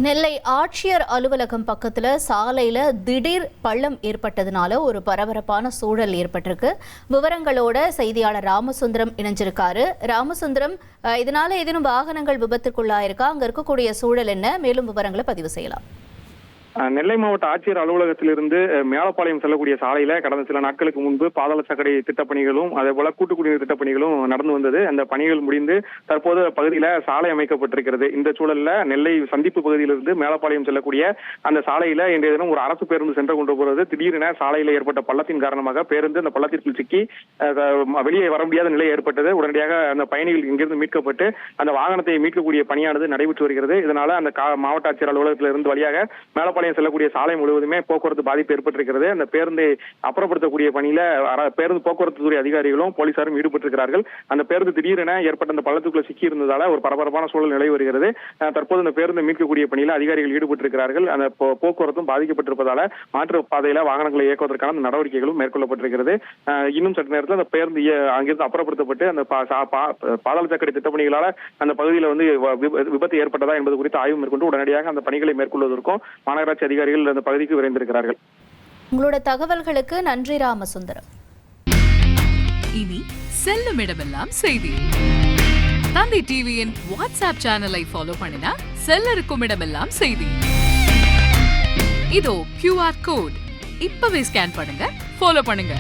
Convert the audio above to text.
நெல்லை ஆட்சியர் அலுவலகம் பக்கத்துல சாலையில திடீர் பள்ளம் ஏற்பட்டதுனால ஒரு பரபரப்பான சூழல் ஏற்பட்டிருக்கு. விவரங்களோட செய்தியாளர் ராமசுந்தரம் இணைஞ்சிருக்காரு. ராமசுந்தரம், இதனால ஏதேனும் வாகனங்கள் விபத்துக்குள்ளாயிருக்கா? அங்க இருக்கக்கூடிய சூழல் என்ன? மேலும் விவரங்களை பதிவு செய்யலாம். நெல்லை மாவட்ட ஆட்சியர் அலுவலகத்திலிருந்து மேலப்பாளையம் செல்லக்கூடிய சாலையில கடந்த சில நாட்களுக்கு முன்பு பாதாள சாக்கடை திட்டப்பணிகளும் அதே போல கூட்டு குடிநீர் திட்டப்பணிகளும் நடந்து வந்தது. அந்த பணிகள் முடிந்து தற்போது பகுதியில சாலை அமைக்கப்பட்டிருக்கிறது. இந்த சூழல்ல நெல்லை சந்திப்பு பகுதியிலிருந்து மேலப்பாளையம் செல்லக்கூடிய அந்த சாலையில இன்றைய தினம் ஒரு அரசு பேருந்து சென்று கொண்டு போகிறது. திடீரென சாலையில ஏற்பட்ட பள்ளத்தின் காரணமாக பேருந்து அந்த பள்ளத்திற்குள் சிக்கி வெளியே வர முடியாத நிலை ஏற்பட்டது. உடனடியாக அந்த பயணிகள் இங்கிருந்து மீட்கப்பட்டு அந்த வாகனத்தை மீட்கக்கூடிய பணியானது நடைபெற்று வருகிறது. இதனால அந்த மாவட்ட ஆட்சியர் அலுவலகத்திலிருந்து வழியாக மேலப்பாளையம் செல்லக்கூடிய சாலை முழுவதுமே போக்குவரத்து பாதிப்பு ஏற்பட்டிருக்கிறது. அந்த பேருந்தை அப்புறப்படுத்தக்கூடிய பணியில பேருந்து போக்குவரத்து துறை அதிகாரிகளும் போலீசாரும் ஈடுபட்டிருக்கிறார்கள். அந்த பேருந்து திடீரென ஏற்பட்ட அந்த பள்ளத்துக்குள்ள சிக்கி இருந்ததால ஒரு பரபரப்பான சூழல் நிலை வருகிறது. தற்போது அந்த பேருந்தை மீட்கக்கூடிய பணியில அதிகாரிகள் ஈடுபட்டிருக்கிறார்கள். அந்த போக்குவரத்தும் பாதிக்கப்பட்டிருப்பதால மாற்று பாதையில வாகனங்களை இயக்குவதற்கான நடவடிக்கைகளும் மேற்கொள்ளப்பட்டிருக்கிறது. இன்னும் சற்று நேரத்தில் அந்த பேருந்து அங்கிருந்து அப்புறப்படுத்தப்பட்டு அந்த பாதாள சாக்கடை திட்டப்பணிகளால அந்த பகுதியில் வந்து விபத்து ஏற்பட்டதா என்பது குறித்து ஆய்வு மேற்கொண்டு உடனடியாக அந்த பணிகளை மேற்கொள்வதற்கும் மாநகராட்சி அதிகாரிகள் அந்த பகுதிக்கு விரைந்திருக்கிறார்கள். உங்களோட தகவல்களுக்கு நன்றி ராமசுந்தரம். இனி செல்லும் இடமெல்லாம் செய்தி. தந்தை டிவியின் வாட்ஸ்அப் சேனலை ஃபாலோ பண்ணினா செல்ல இருக்கும் இடமெல்லாம் செய்தி. இதோ QR கோட் இப்பவே ஸ்கேன் பண்ணுங்க, ஃபாலோ பண்ணுங்க.